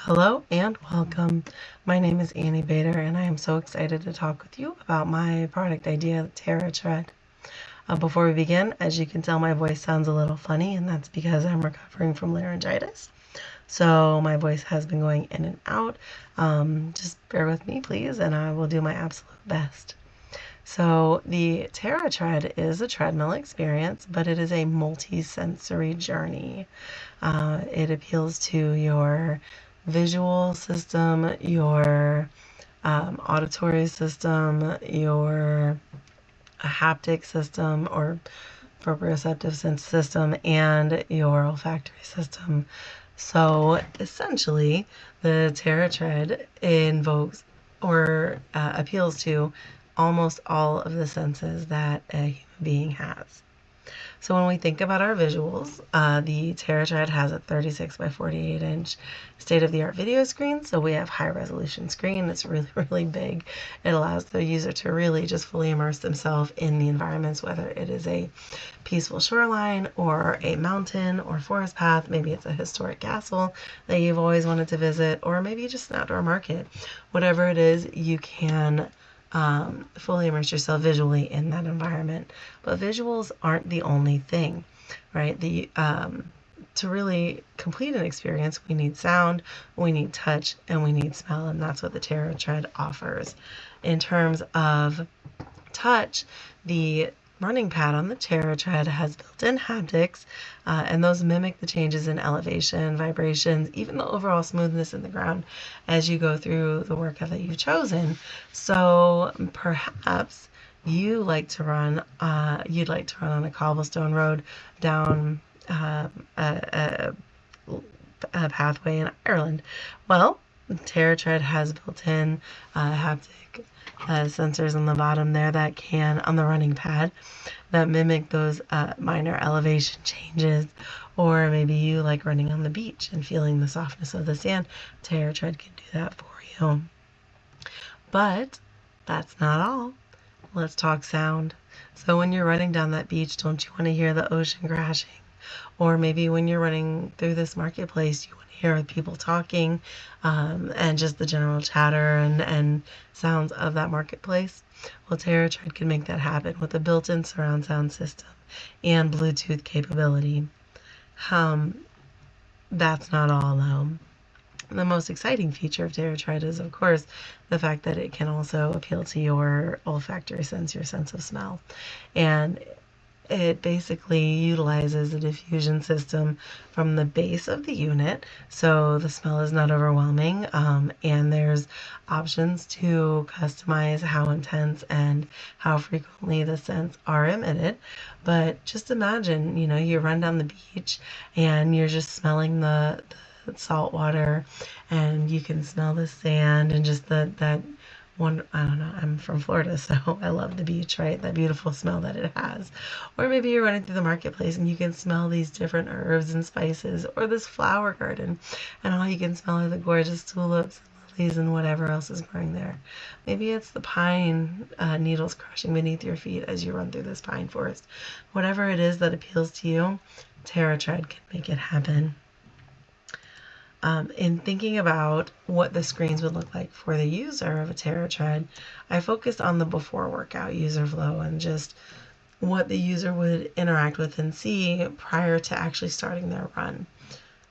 Hello and welcome. My name is Annie Bader and I am so excited to talk with you about my product idea, TerraTread. Before we begin, as you can tell, my voice sounds a little funny, and that's because I'm recovering from laryngitis. So my voice has been going in and out. Just bear with me, please, and I will do my absolute best. So the TerraTread is a treadmill experience, but it is a multi-sensory journey. It appeals to your visual system, your auditory system, your haptic system or proprioceptive sense system, and your olfactory system. So essentially, the TerraTread invokes or appeals to almost all of the senses that a human being has. So when we think about our visuals, the TerraTread has a 36 by 48 inch state-of-the-art video screen. So we have high resolution screen. It's really, really big. It allows the user to really just fully immerse themselves in the environments, whether it is a peaceful shoreline or a mountain or forest path. Maybe it's a historic castle that you've always wanted to visit, or maybe just an outdoor market. Whatever it is, you can fully immerse yourself visually in that environment. But visuals aren't the only thing, right? To really complete an experience, we need sound, we need touch, and we need smell, and that's what the TerraTread offers. In terms of touch, the running pad on the TerraTread has built-in haptics, and those mimic the changes in elevation, vibrations, even the overall smoothness in the ground as you go through the workout that you've chosen. So perhaps you'd like to run on a cobblestone road down a pathway in Ireland. Well, TerraTread has built-in haptic sensors on the bottom there that can, on the running pad, that mimic those minor elevation changes. Or maybe you like running on the beach and feeling the softness of the sand. TerraTread can do that for you. But that's not all. Let's talk sound. So when you're running down that beach, don't you want to hear the ocean crashing? Or maybe when you're running through this marketplace, you want to hear people talking and just the general chatter and sounds of that marketplace. Well, TerraTread can make that happen with a built-in surround sound system and Bluetooth capability. That's not all, though. The most exciting feature of TerraTread is, of course, the fact that it can also appeal to your olfactory sense, your sense of smell. And it basically utilizes a diffusion system from the base of the unit, so the smell is not overwhelming, and there's options to customize how intense and how frequently the scents are emitted. But just imagine, you run down the beach and you're just smelling the salt water, and you can smell the sand and just that one, I don't know, I'm from Florida, so I love the beach, right? That beautiful smell that it has. Or maybe you're running through the marketplace and you can smell these different herbs and spices, or this flower garden, and all you can smell are the gorgeous tulips and lilies and whatever else is growing there. Maybe it's the pine needles crushing beneath your feet as you run through this pine forest. Whatever it is that appeals to you, TerraTread can make it happen. In thinking about what the screens would look like for the user of a TerraTread, I focused on the before workout user flow and just what the user would interact with and see prior to actually starting their run.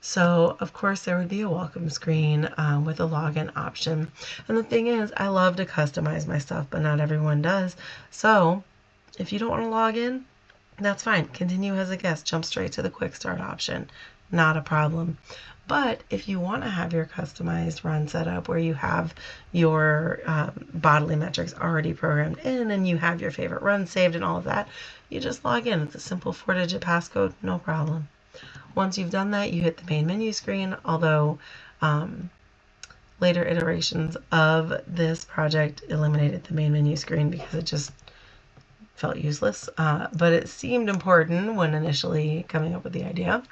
So, of course, there would be a welcome screen with a login option. And the thing is, I love to customize my stuff, but not everyone does. So, if you don't want to log in, that's fine. Continue as a guest. Jump straight to the quick start option. Not a problem. But if you want to have your customized run set up where you have your bodily metrics already programmed in and you have your favorite run saved and all of that, you just log in. It's a simple 4-digit passcode, no problem. Once you've done that, you hit the main menu screen, although later iterations of this project eliminated the main menu screen because it just felt useless, but it seemed important when initially coming up with the idea.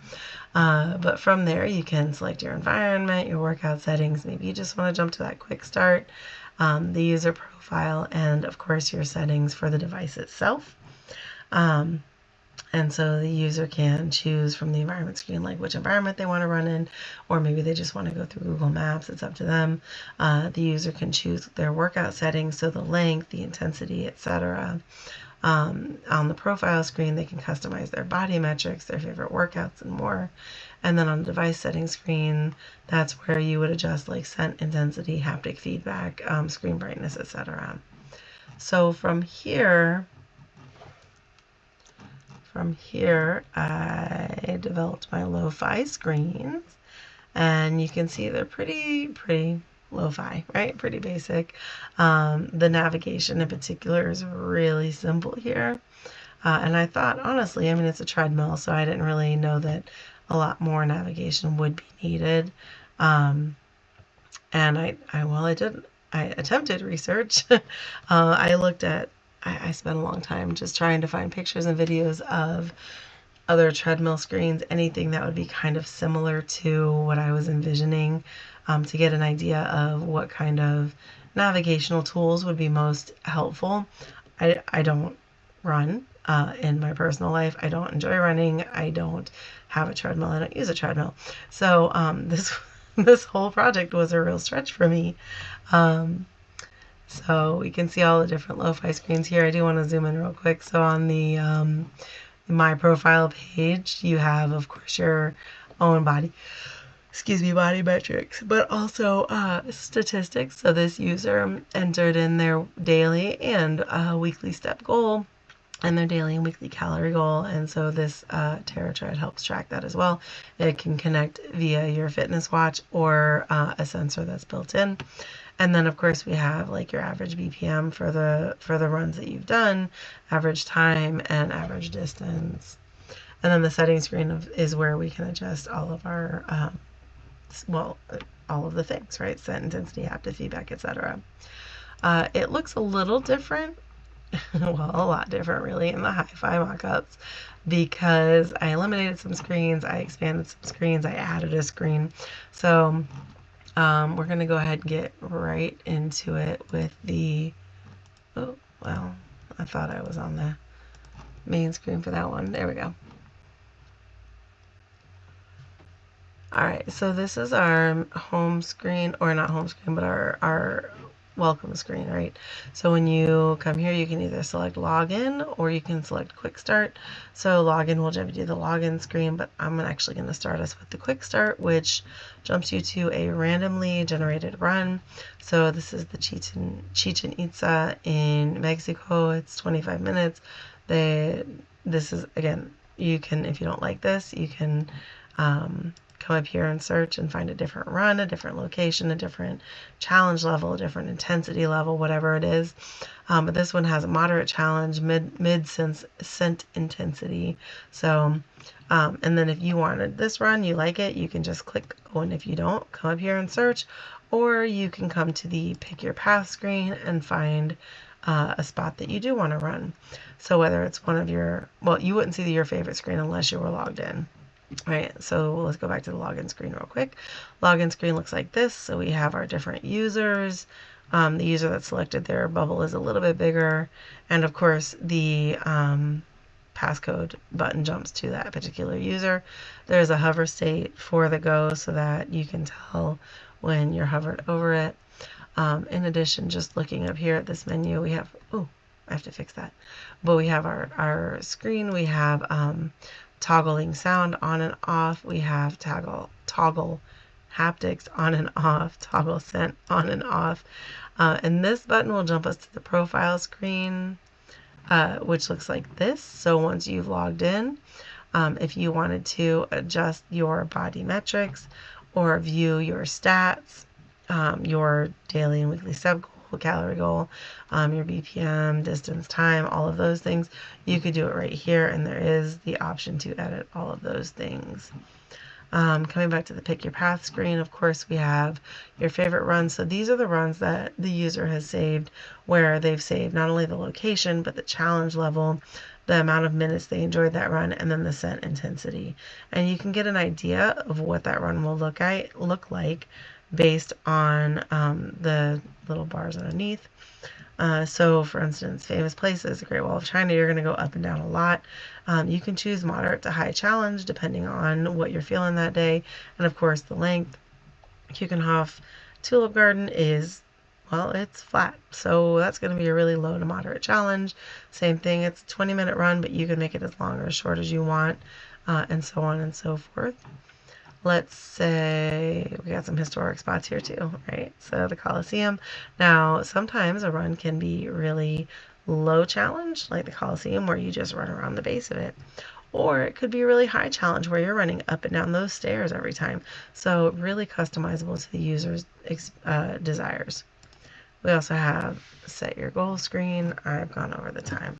But from there, you can select your environment, your workout settings. Maybe you just want to jump to that quick start, the user profile, and of course your settings for the device itself. And so the user can choose from the environment screen, like which environment they want to run in, or maybe they just want to go through Google Maps. It's up to them. The user can choose their workout settings, so the length, the intensity, etc. On the profile screen, they can customize their body metrics, their favorite workouts, and more. And then on the device settings screen, that's where you would adjust like scent intensity, haptic feedback, screen brightness, etc. So from here, I developed my lo-fi screens, and you can see they're pretty lo-fi, right? Pretty basic. The navigation in particular is really simple here. And I thought, honestly, I mean, it's a treadmill, so I didn't really know that a lot more navigation would be needed. And I attempted research. I spent a long time just trying to find pictures and videos of other treadmill screens, anything that would be kind of similar to what I was envisioning, to get an idea of what kind of navigational tools would be most helpful. I don't run in my personal life. I don't enjoy running. I don't have a treadmill. I don't use a treadmill. So this whole project was a real stretch for me. So we can see all the different lo-fi screens here. I do want to zoom in real quick. So on the my profile page, you have, of course, your own body metrics, but also statistics. So this user entered in their daily and weekly step goal, and their daily and weekly calorie goal. And so this TerraTread helps track that as well. It can connect via your fitness watch or a sensor that's built in. And then of course we have like your average BPM for the runs that you've done, average time, and average distance. And then the settings screen is where we can adjust all of our all of the things, right? Scent intensity, haptic feedback, etc. It looks a little different, well, a lot different really, in the hi-fi mockups, because I eliminated some screens, I expanded some screens, I added a screen. So we're going to go ahead and get right into it with the, oh, well, I thought I was on the main screen for that one. There we go. All right, so this is our home screen, or not home screen, but our welcome screen, right? So when you come here, you can either select login or you can select quick start. So login will jump you to the login screen, but I'm actually going to start us with the quick start, which jumps you to a randomly generated run. So this is the Chichen Itza in Mexico. It's 25 minutes. This is, again, you can, if you don't like this, you can come up here and search and find a different run, a different location, a different challenge level, a different intensity level, whatever it is. But this one has a moderate challenge, mid scent intensity. So, and then if you wanted this run, you like it, you can just click go, and if you don't, come up here and search, or you can come to the pick your path screen and find a spot that you do want to run. So whether it's one of your, well, you wouldn't see your favorite screen unless you were logged in. Right, so let's go back to the login screen real quick. Login screen looks like this. So we have our different users. The user that's selected, their bubble is a little bit bigger. And of course, the passcode button jumps to that particular user. There's a hover state for the go so that you can tell when you're hovered over it. In addition, just looking up here at this menu, we have, oh, I have to fix that. But we have our screen. We have toggling sound on and off. We have toggle haptics on and off, toggle scent on and off. And this button will jump us to the profile screen, which looks like this. So once you've logged in, if you wanted to adjust your body metrics or view your stats, your daily and weekly step goal, calorie goal, your BPM, distance, time, all of those things, you could do it right here, and there is the option to edit all of those things. Coming back to the pick your path screen, of course, we have your favorite runs. So these are the runs that the user has saved, where they've saved not only the location, but the challenge level, the amount of minutes they enjoyed that run, and then the scent intensity. And you can get an idea of what that run will look like based on the little bars underneath. So for instance, famous places, the Great Wall of China, you're going to go up and down a lot. You can choose moderate to high challenge depending on what you're feeling that day, and of course the length. Keukenhof Tulip Garden is, well, it's flat, so that's going to be a really low to moderate challenge. Same thing, it's a 20-minute run, but you can make it as long or as short as you want, and so on and so forth. Let's say we got some historic spots here too, right? So the Colosseum. Now, sometimes a run can be really low challenge, like the Colosseum, where you just run around the base of it. Or it could be a really high challenge where you're running up and down those stairs every time. So really customizable to the user's desires. We also have set your goal screen. I've gone over the time.